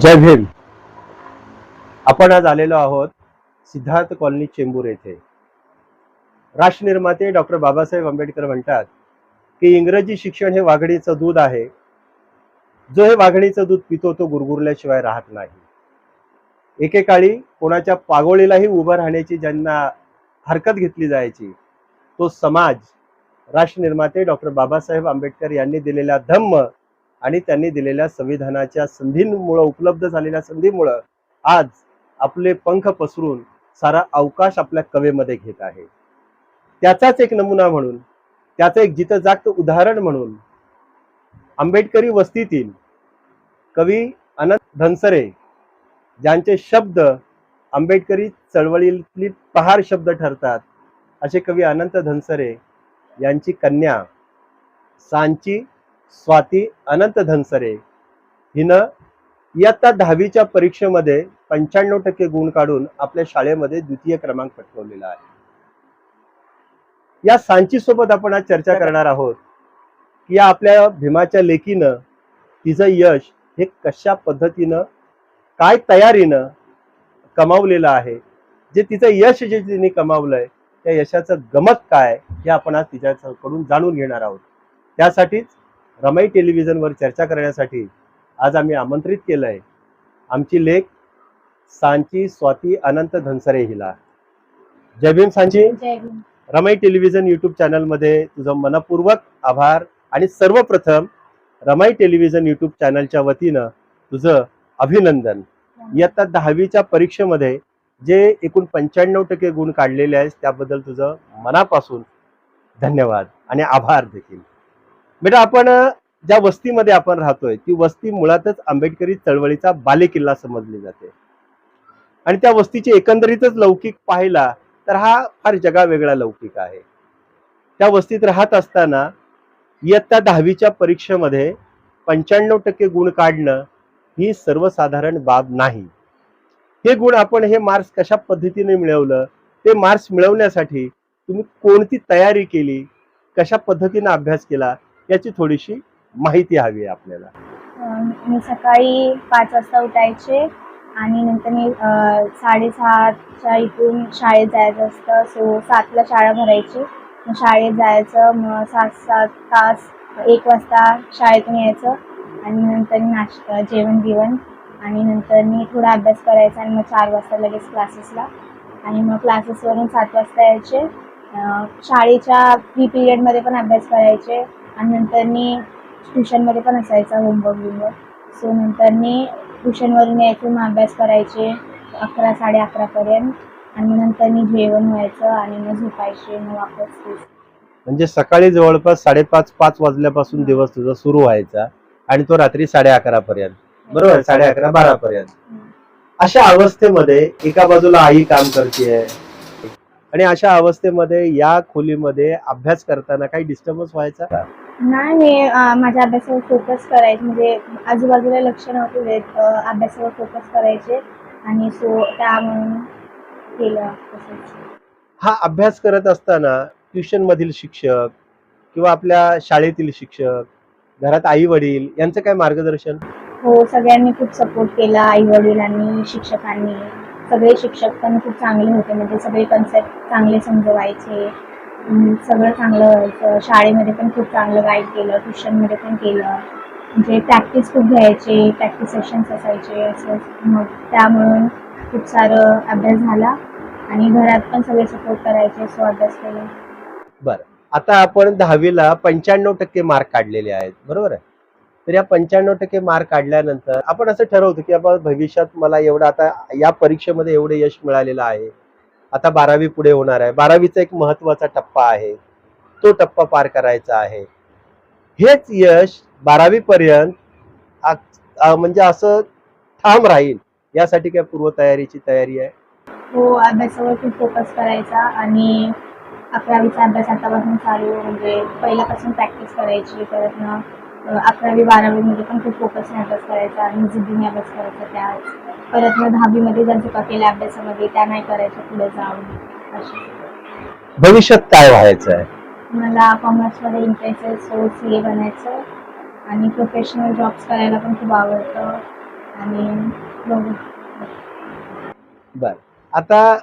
जय भीम. आपण आज आलेलो आहोत सिद्धार्थ कॉलनी चेंबूर येथे. राष्ट्रनिर्माते डॉक्टर बाबासाहेब आंबेडकर म्हणतात की इंग्रजी शिक्षण हे वाघणीचं दूध आहे. जो हे वाघणीचं दूध पितो तो गुरगुरल्याशिवाय राहत नाही. एकेकाळी कोणाच्या पागोळीलाही उभं राहण्याची ज्यांना हरकत घेतली जायची, तो समाज राष्ट्रनिर्माते डॉक्टर बाबासाहेब आंबेडकर यांनी दिलेल्या धम्म आणि त्यांनी दिलेल्या संविधानाच्या संधींमुळे, उपलब्ध झालेल्या संधीमुळे आज आपले पंख पसरून सारा अवकाश आपल्या कवेमध्ये घेत आहे. त्याचाच एक नमुना म्हणून, त्याचं एक जितं जागतं उदाहरण म्हणून आंबेडकरी वस्तीतील कवी अनंत धनसरे, ज्यांचे शब्द आंबेडकरी चळवळीतली पहार शब्द ठरतात, असे कवी अनंत धनसरे यांची कन्या सांची स्वाती अनंत धनसरे हिनं इयत्ता 10वीच्या परीक्षेमध्ये 95% गुण काढून आपल्या शाळेमध्ये द्वितीय क्रमांक पटकावलेला आहे. या सांची सोबत आपण आज चर्चा करणार आहोत की या आपल्या भीमाच्या लेकीनं तिचं यश हे कशा पद्धतीनं, काय तयारीनं कमावलेलं आहे. जे तिचं यश जे तिने कमावलंय त्या यशाचं गमक काय हे आपण आज तिच्याकडून जाणून घेणार आहोत. त्यासाठीच रमाई टेलिव्हिजनवर चर्चा करण्यासाठी आज आम्ही आमंत्रित केलंय आमची लेक सांची स्वाती अनंत धनसरे हिला. जय भीम सांची. जय भीम. रमाई टेलिव्हिजन यूट्यूब चॅनलमध्ये तुझं मनपूर्वक आभार आणि सर्वप्रथम रमाई टेलिव्हिजन यूट्यूब चॅनलच्या वतीनं तुझं अभिनंदन. इयत्ता 10वीच्या परीक्षेमध्ये जे एकूण 95% गुण काढलेले आहेत त्याबद्दल तुझं मनापासून धन्यवाद आणि आभार देखील. बेटा, आपण ज्या वस्तीमध्ये आपण राहतोय ती वस्ती मुळातच आंबेडकरी चळवळीचा बालेकिल्ला समजली जाते आणि त्या वस्तीची एकंदरीतच लौकिक पाहिला तर हा फार जगावेगळा लौकिक आहे. त्या वस्तीत राहत असताना इयत्ता 10वीच्या परीक्षेमध्ये 95% गुण काढणं ही सर्वसाधारण बाब नाही. हे गुण आपण, हे मार्क्स कशा पद्धतीने मिळवलं, ते मार्क्स मिळवण्यासाठी तुम्ही कोणती तयारी केली, कशा पद्धतीने अभ्यास केला, याची थोडीशी माहिती हवी आहे आपल्याला. मी सकाळी 5 वाजता उठायचे आणि नंतर मी 6:30च्या इथून शाळेत जायचं असतं. सो 7ला शाळा भरायची. मग शाळेत जायचं, मग 7 तास 1 वाजता शाळेतून यायचं आणि नंतर नाश्ता, जेवण बिवण आणि नंतर मी थोडा अभ्यास करायचा आणि मग 4 वाजता लगेच क्लासेसला आणि मग क्लासेसवरून 7 वाजता यायचे. शाळेच्या फ्री पिरियडमध्ये पण अभ्यास करायचे आणि नंतर मी ट्युशनमध्ये पण असायचा होमवर्क. सो नंतर मी ट्युशनवरून यायचे, मग अभ्यास करायचे 11, 11:30पर्यंत आणि मग नंतर मी जेवण व्हायचं आणि मग झोपायचे. मग वापस म्हणजे सकाळी जवळपास 5:30 वाजल्यापासून दिवस तुझा सुरू व्हायचा आणि तो रात्री 11:30 पर्यंत, बरोबर? 11:30, 12 पर्यंत. अशा अवस्थेमध्ये एका बाजूला आई काम करते आणि अशा अवस्थेमध्ये या खोलीमध्ये अभ्यास करताना काही डिस्टर्बन्स व्हायचा का? नाही, मी माझ्या अभ्यासावर फोकस करायचे, म्हणजे आजूबाजूला लक्ष नव्हते देत, अभ्यासावर फोकस करायचे आणि सो त्यामुळे केलं तसंच. हा अभ्यास करत असताना ट्युशन मधील शिक्षक किंवा आपल्या शाळेतील शिक्षक, घरात आई वडील यांचं काय मार्गदर्शन? हो, सगळ्यांनी खूप सपोर्ट केला. आई वडिलांनी, शिक्षकांनी. सगळे शिक्षक पण खूप चांगले होते, म्हणजे सगळे कन्सेप्ट चांगले समजवायचे. सगळं चांगलं व्हायचं. शाळेमध्ये पण खूप चांगलं गाईड केलं, ट्युशनमध्ये पण केलं. म्हणजे प्रॅक्टिस खूप घ्यायचे, प्रॅक्टिस सेशन्स असायचे असं. मग त्यामुळं खूप सारं अभ्यास झाला आणि घरात पण सगळे सपोर्ट करायचे, सो अभ्यास केला. बरं, आता आपण 10वीला 95% मार्क काढलेले आहेत, बरोबर आहे? तर या 95% मार्क काढल्यानंतर आपण असं ठरवतो की आपण भविष्यात मला एवढं, आता या परीक्षेमध्ये एवढे यश मिळालेलं आहे, आता 12वी पुढे होणार आहे, 12वीचा एक महत्वाचा टप्पा आहे, तो टप्पा पार करायचा आहे. हेच यश 12वी पर्यंत म्हणजे असं ठाम राहील यासाठी काय पूर्वतयारीची तयारी आहे? हो, अभ्यासावर खूप फोकस करायचा आणि 11वीचा अभ्यास आतापासून चालू, म्हणजे पहिल्यापासून प्रॅक्टिस करायची. परत मग 11वी 12वीमध्ये पण खूप फोकसने अभ्यास करायचा आणि जिद्दीने अभ्यास करायचा. त्याच परत मग 10वीमध्ये जर चुका केल्या अभ्यासामध्ये त्या नाही करायच्या पुढे जाऊन. अशी भविष्यात काय व्हायचं आहे? मला कॉमर्समध्ये इंटरेस्ट आहे, सो CA बनायचं आणि प्रोफेशनल जॉब्स करायला पण खूप आवडतं. आणि बघू. बर, आता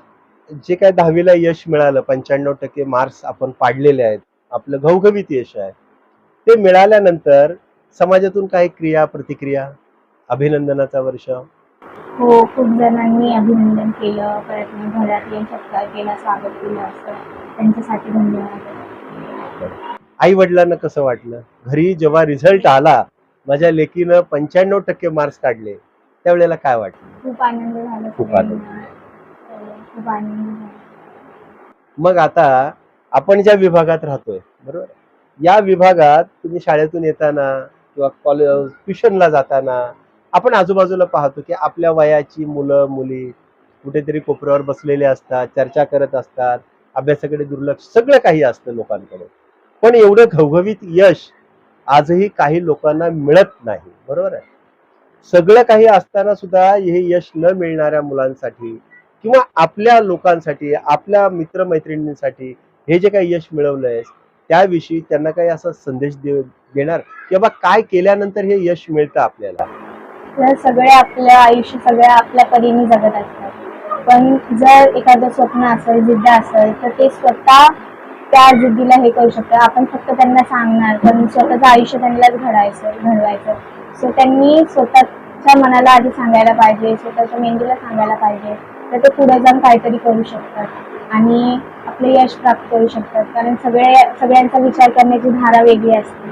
जे काय 10वीला यश मिळालं, 95% मार्क्स आपण पाडलेले आहेत, आपलं घवघवीत यश आहे, ते मिळाल्यानंतर समाजातून काही क्रिया प्रतिक्रिया, अभिनंदनाचा वर्ष? हो, खूप जणांनी अभिनंदन केलं, परत मग घरातले सत्कार केला, स्वागत केलं असं. त्यांच्यासाठी धन्यवाद. आई वडिलांना कसं वाटलं घरी जेव्हा रिझल्ट आला, माझ्या लेकीनं 95% मार्क्स काढले, त्यावेळेला काय वाटलं? खूप आनंद झाला खूप आनंद. सगळ्यांना. खूप आनंद झाला. मग आता आपण ज्या विभागात राहतोय, बरोबर, या विभागात तुम्ही शाळेतून येताना किंवा कॉलेज ट्युशनला जाताना आपण आजूबाजूला पाहतो की आपल्या वयाची मुलं मुली कुठेतरी कोपऱ्यावर बसलेले असतात, चर्चा करत असतात, अभ्यासाकडे दुर्लक्ष सगळं काही असतं लोकांकडे. पण एवढं घवघवीत यश आजही काही लोकांना मिळत नाही, बरोबर आहे. सगळं काही असताना सुद्धा हे यश न मिळणाऱ्या मुलांसाठी किंवा आपल्या लोकांसाठी, आपल्या मित्रमैत्रिणींसाठी हे जे काही यश मिळवलंय त्याविषयी त्यांना काही असा संदेश देणार की बाबा काय केल्यानंतर हे यश मिळतं आपल्याला? तर सगळे आपलं आयुष्य सगळ्या आपल्या परीने जगत असतात, पण जर एखादं स्वप्न असेल, जिद्द असेल, तर ते स्वतः त्या जिद्दीला हे करू शकतात. आपण फक्त त्यांना सांगणार, पण स्वतःचं आयुष्य त्यांनाच घडवायचं. सो त्यांनी स्वतःच्या मनाला आधी सांगायला पाहिजे, स्वतःच्या मेंदूला सांगायला पाहिजे, तर ते पुढे जाऊन काहीतरी करू शकतात आणि आपले यश प्राप्त करू शकतात. कारण सगळ्यांचा विचार करण्याची धारा वेगळी असते.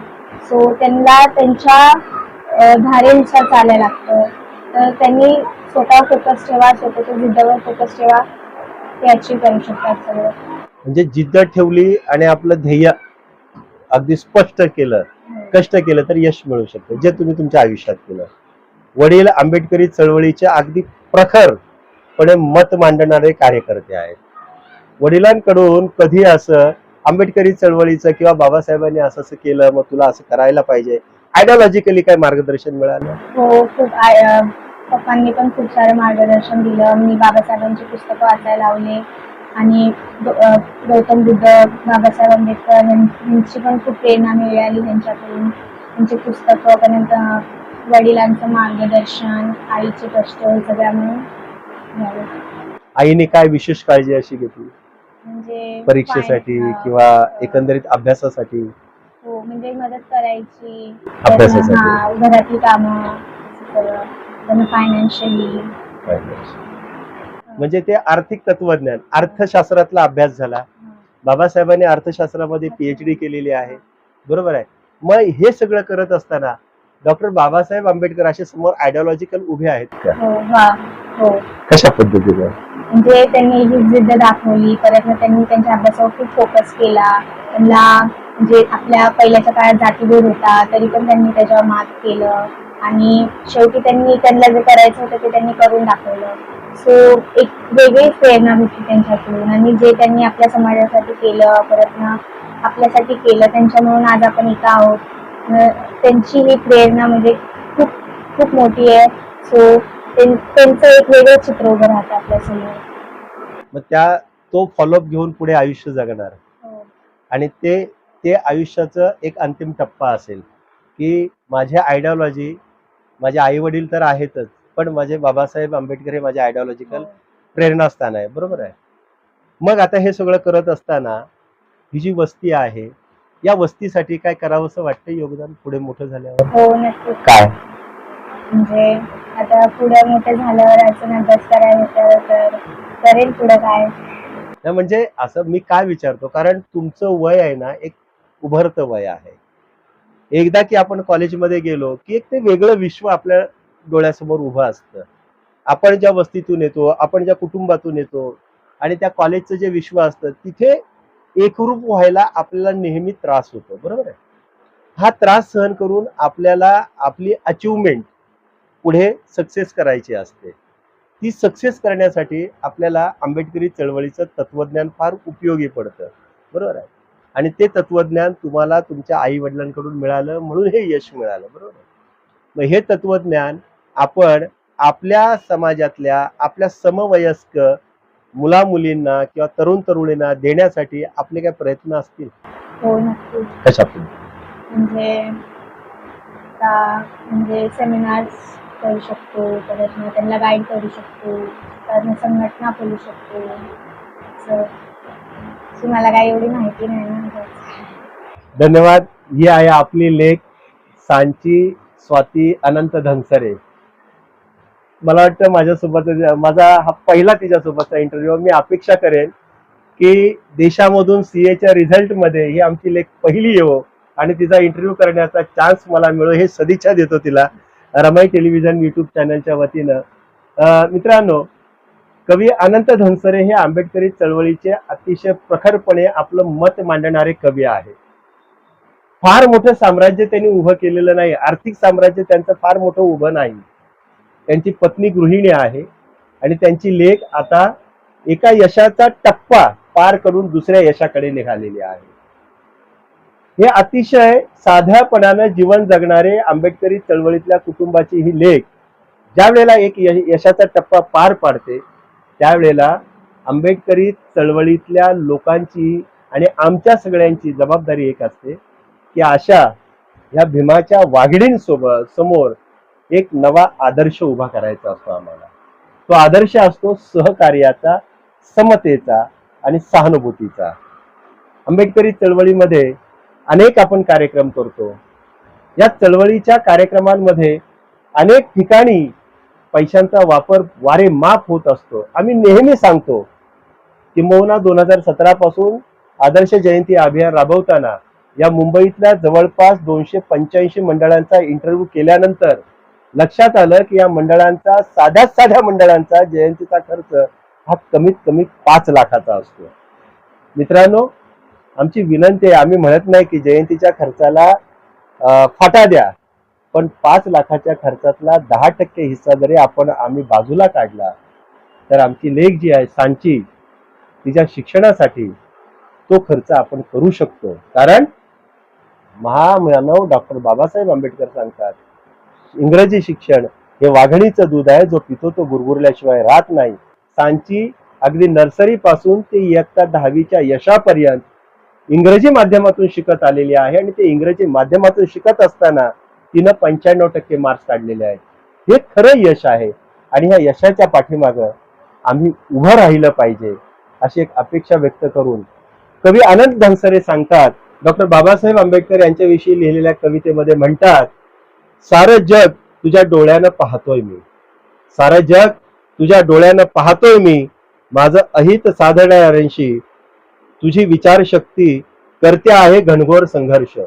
सो त्यांना त्यांच्या धारेनुसार चालायला लागतं. तर त्यांनी स्वतः फोकस ठेवा, स्वतःच्या जिद्दीवर फोकस ठेवा, ते अचीव करू शकतात सगळं. म्हणजे जिद्द ठेवली आणि आपलं ध्येय अगदी स्पष्ट केलं, कष्ट केलं तर यश मिळू शकतं, जे तुम्ही तुमच्या आयुष्यात केलं. वडील आंबेडकरी चळवळीचे अगदी प्रखरपणे मत मांडणारे कार्यकर्ते आहेत. वडिलांकडून कधी असं आंबेडकरी चळवळीचं किंवा बाबासाहेबांनी असं असं केलं मग तुला असं करायला पाहिजे, आयडिओलॉजिकली काय मार्गदर्शन मिळालं? हो, खूप पप्पांनी पण खूप सारं मार्गदर्शन दिलं. मी बाबासाहेबांची पुस्तकं वाचायला लावले आणि गौतम बुद्ध, बाबासाहेब आंबेडकर यांची पण खूप प्रेरणा मिळाली त्यांच्याकडून. त्यांची पुस्तकं, पर्यंत वडिलांचं मार्गदर्शन, आईचे कष्ट, हे सगळ्यामुळे मिळालं. आईने काय विशेष काळजी अशी घेतली म्हणजे परीक्षेसाठी किंवा एकंदरीत अभ्यासासाठी? हो, म्हणजे मदत करायची अभ्यासासाठी. हा, घरातली कामं, असं सगळं. त्यांना फायनान्शियली. म्हणजे ते आर्थिक तत्वज्ञान, अर्थशास्त्रातला अभ्यास झाला. बाबासाहेबांनी अर्थशास्त्रामध्ये PhD केलेली आहे, बरोबर आहे. मग हे सगळं करत असताना डॉक्टर बाबासाहेब आंबेडकर असे समोर आयडिओलॉजिकल उभे आहेत का? हो. कशा पद्धतीने? म्हणजे त्यांनी ही जिद्द दाखवली, परत मग त्यांनी त्यांच्या अभ्यासावर खूप फोकस केला. त्यांना म्हणजे आपल्या पहिल्याच्या काळात जातीभेद होता, तरी पण त्यांनी त्याच्यावर मात केलं आणि शेवटी त्यांना जे करायचं होतं ते त्यांनी करून दाखवलं. सो एक वेगळीच प्रेरणा भेटली त्यांच्याकडून आणि जे त्यांनी आपल्या समाजासाठी केलं, परत ना आपल्यासाठी केलं, त्यांच्यामुळून आज आपण इथं आहोत. त्यांची ही प्रेरणा म्हणजे खूप खूप मोठी आहे. सो त्यांचं एक वेगळं चित्र उभं राहतं आपल्यासमोर. मग तो फॉलोअप घेऊन पुढे आयुष्य जगणार आणि ते आयुष्याचं एक अंतिम टप्पा असेल की माझी आयडिओलॉजी, माझे आई वडील तर आहेतच, पण माझे बाबासाहेब आंबेडकर हे माझे आयडिओलॉजिकल प्रेरणास्थान आहे, बरोबर आहे. मग आता हे सगळं करत असताना ही जी वस्ती आहे, या वस्तीसाठी काय करावंसं वाटतं योगदान पुढे मोठं झाल्यावर? हो, नक्कीच. काय म्हणजे आता पुढे मोठे झाल्यावर अजून अभ्यास करायला तर करेल पुढे काय. नाही, म्हणजे असं मी काय विचारतो, कारण तुमचं वय आहे ना, एक उभरतं वय आहे. एकदा की आपण कॉलेजमध्ये गेलो की एक ते वेगळं विश्व आपल्या डोळ्यासमोर उभं असतं. आपण ज्या वस्तीतून येतो, आपण ज्या कुटुंबातून येतो आणि त्या कॉलेजचं जे विश्व असतं तिथे एकरूप व्हायला आपल्याला नेहमी त्रास होतो, बरोबर आहे. हा त्रास सहन करून आपल्याला आपली अचिव्हमेंट पुढे सक्सेस करायची असते. ती सक्सेस करण्यासाठी आपल्याला आंबेडकरी चळवळीचं तत्वज्ञान फार उपयोगी पडतं, बरोबर आहे. आणि ते तत्वज्ञान तुम्हाला तुमच्या आई वडिलांकडून मिळालं म्हणून हे यश मिळालं, बरोबर आहे. मग हे तत्वज्ञान आपण आपल्या समाजातल्या आपल्या समवयस्क मुला मुलींना किंवा तरुण तरुणींना देण्यासाठी आपले काय प्रयत्न असतील? हो, नक्कीच. कशा पद्धतीने? म्हणजे सेमिनार्स करू शकतो, परत मग त्यांना गाईड करू शकतो, परत संघटना खोलू शकतो. असं मला काही एवढी माहिती नाही ना. धन्यवाद. ही आहे आपली लेख सांची स्वाती अनंत धनसरे. मला वाटतं माझ्यासोबत माझा हा पहिला तिच्यासोबतचा इंटरव्ह्यू. मी अपेक्षा करेन की देशामधून सीएच्या रिझल्टमध्ये ही आमची लेख पहिली येवो आणि तिचा इंटरव्ह्यू करण्याचा चान्स मला मिळो हे सदिच्छा देतो तिला रमाई टेलिव्हिजन युट्यूब चॅनलच्या वतीनं. मित्रांनो, कवी अनंत धनसरे हे आंबेडकरी चळवळीचे अतिशय प्रखरपणे आपलं मत मांडणारे कवी आहे. फार मोठं साम्राज्य त्यांनी उभं केलेलं नाही, आर्थिक साम्राज्य त्यांचं फार मोठं उभं नाही. त्यांची पत्नी गृहिणी आहे आणि त्यांची लेख आता एका यशाचा टप्पा पार करून दुसऱ्या यशाकडे निघालेली आहे. हे अतिशय साध्यापणानं जीवन जगणारे आंबेडकरी चळवळीतल्या कुटुंबाची ही लेख ज्या वेळेला एक यशाचा टप्पा पार पाडते त्यावेळेला आंबेडकरी चळवळीतल्या लोकांची आणि आमच्या सगळ्यांची जबाबदारी एक असते की अशा ह्या भीमाच्या वाघिणींसोबत समोर एक नवा आदर्श उभा करायचा असतो आम्हाला. तो आदर्श असतो सहकार्याचा, समतेचा आणि सहानुभूतीचा. आंबेडकरी चळवळीमध्ये अनेक आपण कार्यक्रम करतो. या चळवळीच्या कार्यक्रमांमध्ये अनेक ठिकाणी पैशांचा वापर वारेमाप होत असतो. आम्ही नेहमी सांगतो किंबहुना 2017 पासून आदर्श जयंती अभियान राबवताना या मुंबईतल्या जवळपास 285 मंडळांचा इंटरव्ह्यू केल्यानंतर लक्षात आलं की या मंडळांचा साध्या मंडळांचा जयंतीचा खर्च हा कमीत कमी 5 लाखाचा असतो. मित्रांनो, आमची विनंती आहे, आम्ही म्हणत नाही की जयंतीच्या खर्चाला फाटा द्या, पण 5 लाखाच्या खर्चातला 10% हिस्सा जरी आम्ही बाजूला काढला तर आमची लेख जी आहे सांची तिच्या शिक्षणासाठी तो खर्च आपण करू शकतो. कारण महामानव डॉक्टर बाबासाहेब आंबेडकर सांगतात इंग्रजी शिक्षण हे वाघणीचं दूध आहे, जो पितो तो गुरगुरल्याशिवाय राहत नाही. सांची अगदी नर्सरी पासून ते इयत्ता 10वीच्या यशापर्यंत इंग्रजी माध्यमातून शिकत आलेली आहे आणि ते इंग्रजी माध्यमातून शिकत असताना तिनं 95% मार्क्स काढलेले आहेत. हे खरं यश आहे आणि ह्या यशाच्या पाठीमागं आम्ही उभं राहिलं पाहिजे अशी एक अपेक्षा व्यक्त करून कवी अनंत धनसरे सांगतात, डॉक्टर बाबासाहेब आंबेडकर यांच्याविषयी लिहिलेल्या कवितेमध्ये म्हणतात, सारं जग तुझ्या डोळ्यानं पाहतोय मी, सारं जग तुझ्या डोळ्यानं पाहतोय मी, माझं अहित साधणाऱ्यांशी तुझी विचारशक्ती करते आहे घनघोर संघर्ष.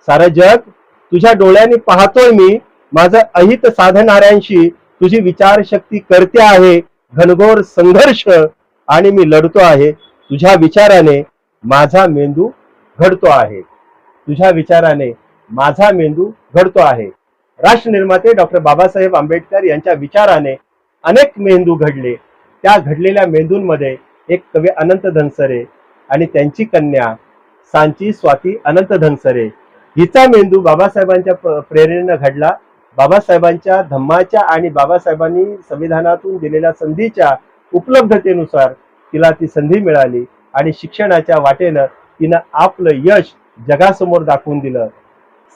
सारं जग तुझ्या डोळ्याने पाहतोय मी, माझं अहित साधणाऱ्यांशी तुझी विचारशक्ती करते आहे घनघोर संघर्ष आणि मी लढतो आहे तुझ्या विचाराने माझा मेंदू घडतो आहे, तुझ्या विचाराने माझा मेंदू घडतो आहे. राष्ट्र निर्माते डॉक्टर बाबासाहेब आंबेडकर यांच्या विचाराने अनेक मेंदू घडले. त्या घडलेल्या मेंदूंमध्ये एक कवी अनंत धनसरे आणि त्यांची कन्या सांची स्वाती अनंत धनसरे हिचा मेंदू बाबासाहेबांच्या प्रेरणेने घडला. बाबासाहेबांच्या धम्माच्या आणि बाबासाहेबांनी संविधानातून दिलेल्या संधीच्या उपलब्धतेनुसार तिला ती संधी मिळाली आणि शिक्षणाच्या वाटेनं तिनं आपलं यश जगासमोर दाखवून दिलं.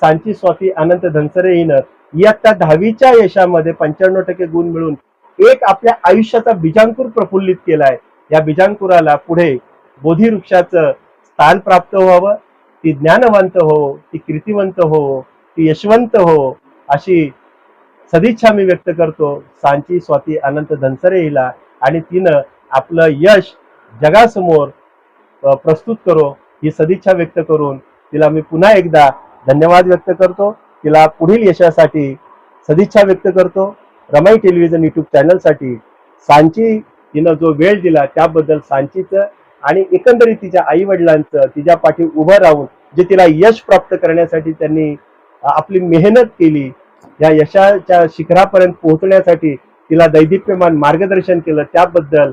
सांची स्वाती अनंत धनसरे हिनं इयत्ता 10वीच्या यशामध्ये 95% गुण मिळून एक आपल्या आयुष्याचा बीजांकुर प्रफुल्लित केलाय. या बीजांकुराला पुढे बोधिवृक्षाचं स्थान प्राप्त व्हावं, ती ज्ञानवंत हो, ती कीर्तिवंत हो, ती यशवंत हो अशी सदिच्छा मी व्यक्त करतो सांची स्वाती अनंत धनसरे हिला आणि तिनं आपलं यश जगासमोर प्रस्तुत करो ही सदिच्छा व्यक्त करून तिला मी पुन्हा एकदा धन्यवाद व्यक्त करतो. तिला पुढील यशासाठी सदिच्छा व्यक्त करतो. रमाई टेलिव्हिजन युट्यूब चॅनलसाठी सांची तिनं जो वेळ दिला त्याबद्दल सांचीचं आणि एकंदरीत तिच्या आई वडिलांचं तिच्या पाठी उभं राहून जे तिला यश प्राप्त करण्यासाठी त्यांनी आपली मेहनत केली, या यशाच्या शिखरापर्यंत पोहोचण्यासाठी तिला दैदिप्यमान मार्गदर्शन केलं त्याबद्दल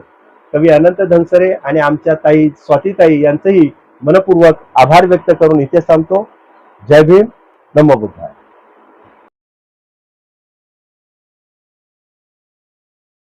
कवी अनंत धनसरे आणि आमच्या ताई स्वातीताई यांचंही मनपूर्वक आभार व्यक्त करून इथे थांबतो. जय भीम, नमो बुद्धाय.